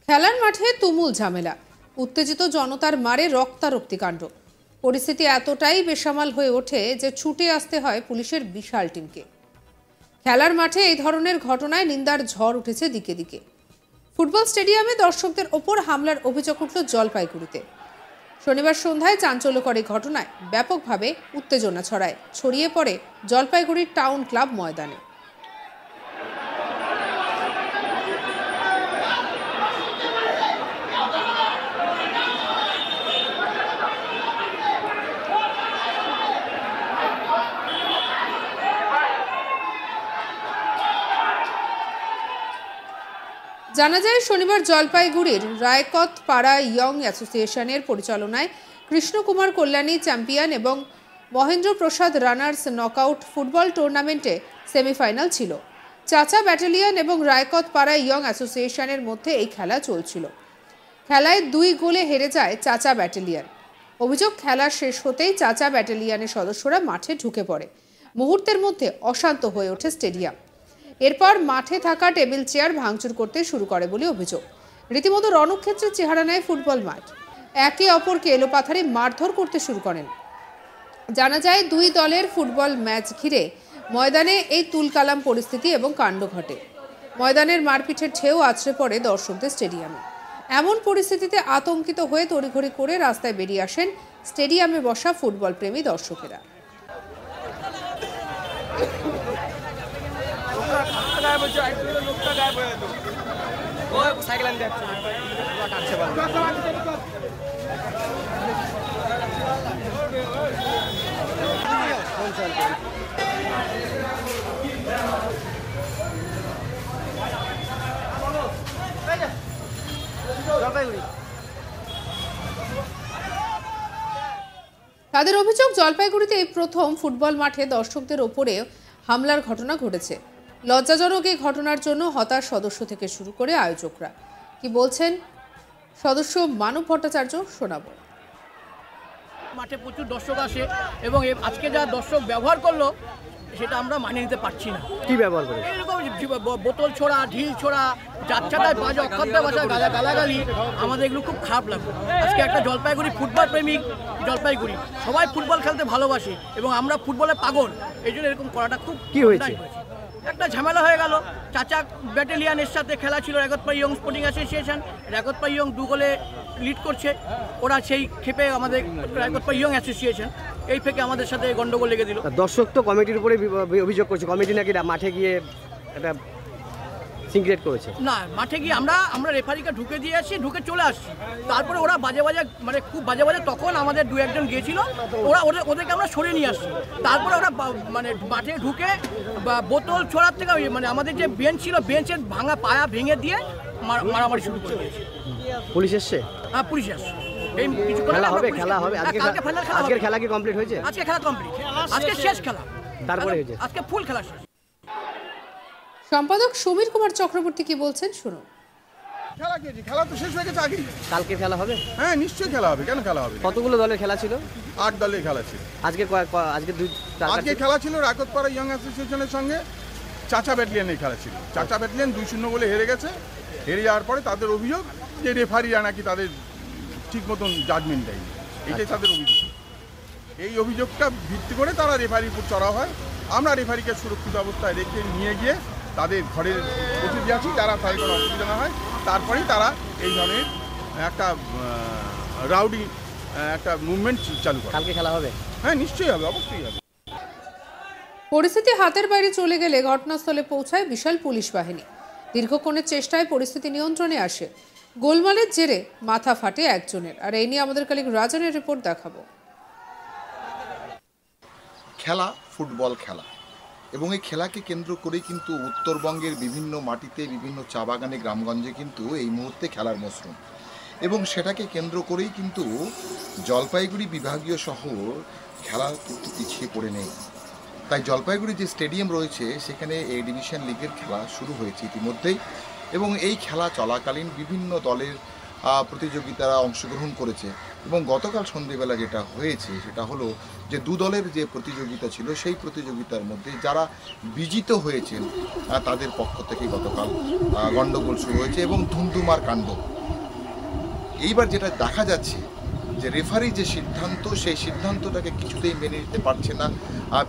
খেলার মাঠে তুমুল ঝামেলা, উত্তেজিত জনতার মারে রক্তারক্তি কাণ্ড। পরিস্থিতি এতটাই বেসামাল হয়ে ওঠে যে ছুটে আসতে হয় পুলিশের বিশাল টিমকে। খেলার মাঠে এই ধরনের ঘটনায় নিন্দার ঝড় উঠেছে দিকে দিকে। ফুটবল স্টেডিয়ামে দর্শকদের ওপর হামলার অভিযোগ উঠল জলপাইগুড়িতে। শনিবার সন্ধ্যায় চাঞ্চল্যকর এই ঘটনায় ব্যাপকভাবে উত্তেজনা ছড়িয়ে পড়ে জলপাইগুড়ির টাউন ক্লাব ময়দানে। জানা যায়, শনিবার জলপাইগুড়ির রায়কত পাড়া ইয়ং অ্যাসোসিয়েশনের পরিচালনায় কৃষ্ণকুমার কল্যাণী চ্যাম্পিয়ন এবং মহেন্দ্র প্রসাদ রানার্স নকআউট ফুটবল টুর্নামেন্টে সেমিফাইনাল ছিল। চাচা ব্যাটালিয়ন এবং রায়কত পাড়া ইয়ং অ্যাসোসিয়েশনের মধ্যে এই খেলা চলছিল। খেলায় 2 গোলে হেরে যায় চাচা ব্যাটালিয়ন। অভিযোগ, খেলা শেষ হতেই চাচা ব্যাটালিয়নের সদস্যরা মাঠে ঢুকে পড়ে। মুহূর্তের মধ্যে অশান্ত হয়ে ওঠে স্টেডিয়াম। এরপর মাঠে থাকা টেবিল চেয়ার ভাঙচুর করতে শুরু করে বলে অভিযোগ। রীতিমতো রণক্ষেত্রের চেহারা নেয় ফুটবল মাঠ। একে অপরকে এলোপাথারি মারধর করতে শুরু করেন। জানা যায়, 2 দলের ফুটবল ম্যাচ ঘিরে ময়দানে এই তুলকালাম পরিস্থিতি এবং কাণ্ড ঘটে। ময়দানের মারপিটের ঢেউ আছড়ে পড়ে দর্শকদের স্টেডিয়ামে। এমন পরিস্থিতিতে আতঙ্কিত হয়ে তড়িঘড়ি করে রাস্তায় বেরিয়ে আসেন স্টেডিয়ামে বসা ফুটবল প্রেমী দর্শকেরা। তাদের অভিযোগ, জলপাইগুড়িতে এই প্রথম ফুটবল মাঠে দর্শকদের ওপরে হামলার ঘটনা ঘটেছে। লজ্জাজনক এই ঘটনার জন্য হতাশ সদস্য থেকে শুরু করে আয়োজকরা। কি বলছেন সদস্য মানব ভট্টাচার্য, শোনাবো। মাঠে প্রচুর দর্শক আসে এবং আজকে যা দর্শক ব্যবহার করলো সেটা আমরা মানিয়ে নিতে পারছি না। কি ব্যবহার করে? এরকম বোতল ছোড়া, ঢিল ছোড়া, যাচ্ছাটায় বাজে অক্ষত ভাষায় গালাগালি, আমাদের এগুলো খুব খারাপ লাগবে। আজকে একটা জলপাইগুড়ি ফুটবল প্রেমিক, জলপাইগুড়ি সবাই ফুটবল খেলতে ভালোবাসে এবং আমরা ফুটবলে পাগল, এই জন্য এরকম করাটা খুব কি হয়েছে? একটা ঝামেলা হয়ে গেল। চাচা ব্যাটালিয়ানের সাথে খেলা ছিল Raikatpara young sporting association. Raikatpara young 2 গোলে লিড করছে। ওরা সেই ক্ষেপে আমাদের রায়কতপাড়া ইয়ং অ্যাসোসিয়েশন এই থেকে আমাদের সাথে গন্ডগোল লেগে দিল। দর্শক তো কমিটির উপরে অভিযোগ করছে, কমিটি নাকি মাঠে গিয়ে একটা সিনক্রেট করেছে। না, মাঠে গিয়ে আমরা রেফারিকে ঢুকে দিয়ে আসি, ঢুকে চলে আসছি। তারপরে ওরা বাজে মানে খুব বাজে তখন আমাদের 2-1 গিয়েছিল, ওদেরকে আমরা সরিয়ে নিয়ে আসছি। তারপরে ওরা মানে মাঠে ঢুকে বোতল ছোড়ার থেকে মানে আমাদের যে বেঞ্চ ছিল, বেঞ্চের ভাঙা পায়া ভেঙে দিয়ে মারামারি শুরু করে দিয়েছে। পুলিশ এসছে? হ্যাঁ, পুলিশ এসছে। খেলা হবে আজকের খেলা কি কমপ্লিট হয়েছে? আজকে খেলা কমপ্লিট, আজকে শেষ খেলা। তারপরে হয়েছে আজকে ফুল খেলা শেষ। সম্পাদক সমীর কুমার চক্রবর্তী কি বলছেন, শুনুন। খেলা তো শেষ হয়ে গেছে আগেই। কালকে খেলা হবে? হ্যাঁ, নিশ্চয়ই খেলা হবে। কেন খেলা হবে? কতগুলো দলের খেলা ছিল? 8 দলের খেলা ছিল। আজকে খেলা ছিল রায়কতপাড়া ইয়ং অ্যাসোসিয়েশনের সঙ্গে চাচা ব্যাটালিয়নের খেলা ছিল। চাচা ব্যাটালিয়ন 2-0 বলে হেরে গেছে। হেরে যাওয়ার পরে তাদের অভিযোগ যে রেফারিরা নাকি তাদের ঠিক মতন জাজমেন্ট দেয়নি, এটাই তাদের অভিযোগ। এই অভিযোগটা ভিত্তি করে তারা রেফারির উপর চড়া হয়। আমরা রেফারিকে সুরক্ষিত অবস্থায় রেখে নিয়ে গিয়ে তাদের ঘরের পৌঁছে দিয়ে আসি, যারা তাদের কোনো অসুবিধা না হয়। তারপরেই তারা এই ধরনের একটা রাউডি একটা মুভমেন্ট চালু করে। কালকে খেলা হবে? হ্যাঁ, নিশ্চয়ই হবে, অবশ্যই হবে। পরিস্থিতি হাতের বাইরে চলে গেলে ঘটনাস্থলে পৌঁছায় বিশাল পুলিশ বাহিনী। দীর্ঘক্ষণের চেষ্টায় পরিস্থিতি নিয়ন্ত্রণে আসে। গোলমালের জেরে মাথা ফাটে একজনের। আর এই নিয়ে আমাদের কালিক রাজনের রিপোর্ট দেখাবো। খেলা ফুটবল খেলা, এবং এই খেলাকে কেন্দ্র করেই কিন্তু উত্তরবঙ্গের বিভিন্ন মাটিতে, বিভিন্ন চা বাগানে, গ্রামগঞ্জে কিন্তু এই মুহূর্তে খেলার মরশুম, এবং সেটাকে কেন্দ্র করেই কিন্তু জলপাইগুড়ি বিভাগীয় শহর খেলা কিন্তু পিছিয়ে পড়ে নেই। তাই জলপাইগুড়ি যে স্টেডিয়াম রয়েছে সেখানে এই ডিভিশন লিগের খেলা শুরু হয়েছে ইতিমধ্যেই, এবং এই খেলা চলাকালীন বিভিন্ন দলের প্রতিযোগিতারা অংশগ্রহণ করেছে। এবং গতকাল সন্ধ্যেবেলা যেটা হয়েছে সেটা হলো যে 2 দলের যে প্রতিযোগিতা ছিল সেই প্রতিযোগিতার মধ্যে যারা বিজিত হয়েছেন তাদের পক্ষ থেকে গতকাল গণ্ডগোল শুরু হয়েছে এবং ধুমধুমার কাণ্ড। এইবার যেটা দেখা যাচ্ছে যে রেফারি যে সিদ্ধান্ত, সেই সিদ্ধান্তটাকে কিছুতেই মেনে নিতে পারছে না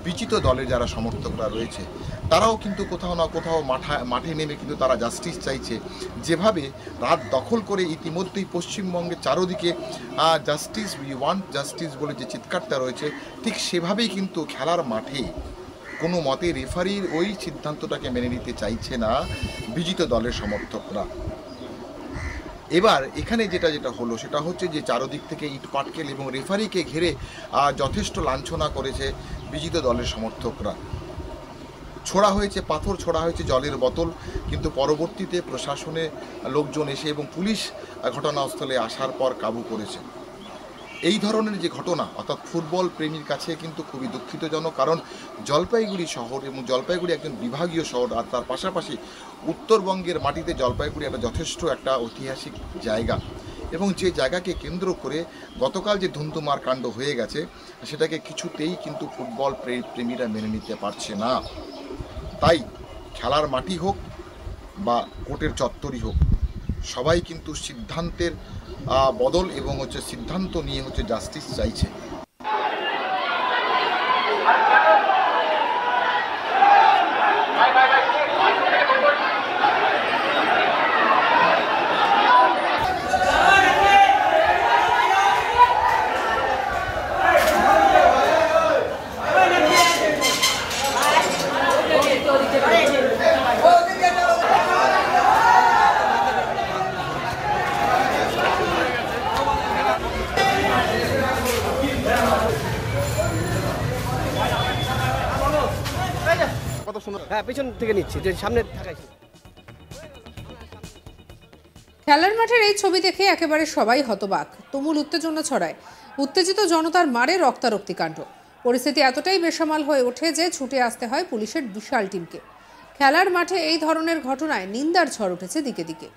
বিজিত দলের যারা সমর্থকরা রয়েছে, তারাও কিন্তু কোথাও না কোথাও মাঠে নেমে কিন্তু তারা জাস্টিস চাইছে। যেভাবে রাত দখল করে ইতিমধ্যেই পশ্চিমবঙ্গের চারোদিকে জাস্টিস, উই ওয়ান্ট জাস্টিস বলে যে চিৎকারটা রয়েছে, ঠিক সেভাবেই কিন্তু খেলার মাঠে কোনো মতে রেফারির ওই সিদ্ধান্তটাকে মেনে নিতে চাইছে না বিজিত দলের সমর্থকরা। এবার এখানে যেটা হলো সেটা হচ্ছে যে চারদিক থেকে ইট পাটকেল এবং রেফারিকে ঘিরে যথেষ্ট লাঞ্ছনা করেছে বিজিত দলের সমর্থকরা। ছোড়া হয়েছে পাথর, ছোড়া হয়েছে জলের বোতল, কিন্তু পরবর্তীতে প্রশাসনের লোকজন এসে এবং পুলিশ ঘটনাস্থলে আসার পর কাবু করেছে। এই ধরনের যে ঘটনা অর্থাৎ ফুটবল প্রেমীর কাছে কিন্তু খুবই দুঃখিতজনক, কারণ জলপাইগুড়ি শহর এবং জলপাইগুড়ি একজন বিভাগীয় শহর, আর তার পাশাপাশি উত্তরবঙ্গের মাটিতে জলপাইগুড়ি একটা যথেষ্ট একটা ঐতিহাসিক জায়গা, এবং যে জায়গাকে কেন্দ্র করে গতকাল যে ধুন্ধুমার কাণ্ড হয়ে গেছে সেটাকে কিছুতেই কিন্তু ফুটবল প্রেমীরা মেনে নিতে পারছে না। তাই খেলার মাটি হোক বা কোর্টের চত্বরই হোক, সবাই কিন্তু সিদ্ধান্তের বদল এবং সিদ্ধান্ত নিয়ে জাস্টিস চাইছে। হ্যাঁ, পেছন থেকে নিচ্ছি, যে সামনে থাকাই। খেলার মাঠের এই ছবি দেখে একেবারে সবাই হতবাক। তুমুল উত্তেজনা ছড়ায়, উত্তেজিত জনতার মারে রক্তারক্তি কাণ্ড। পরিস্থিতি এতটাই বেসামাল হয়ে ওঠে যে ছুটে আসতে হয় পুলিশের বিশাল টিমকে। খেলার মাঠে এই ধরনের ঘটনায় নিন্দার ঝড় উঠেছে দিকে দিকে।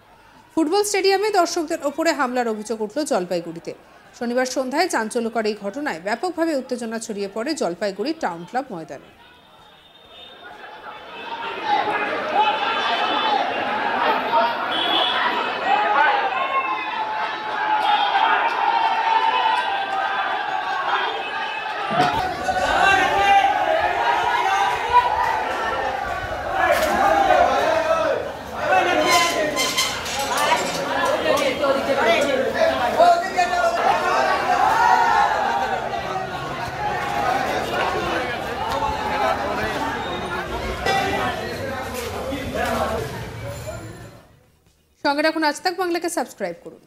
ফুটবল স্টেডিয়ামে দর্শকদের ওপরে হামলার অভিযোগ উঠল জলপাইগুড়িতে। শনিবার সন্ধ্যায় চাঞ্চল্যকর এই ঘটনায় ব্যাপকভাবে উত্তেজনা ছড়িয়ে পড়ে জলপাইগুড়ি টাউন ক্লাব ময়দানে। সঙ্গে রাখুন আজ তাক বাংলাকে, সাবস্ক্রাইব করুন।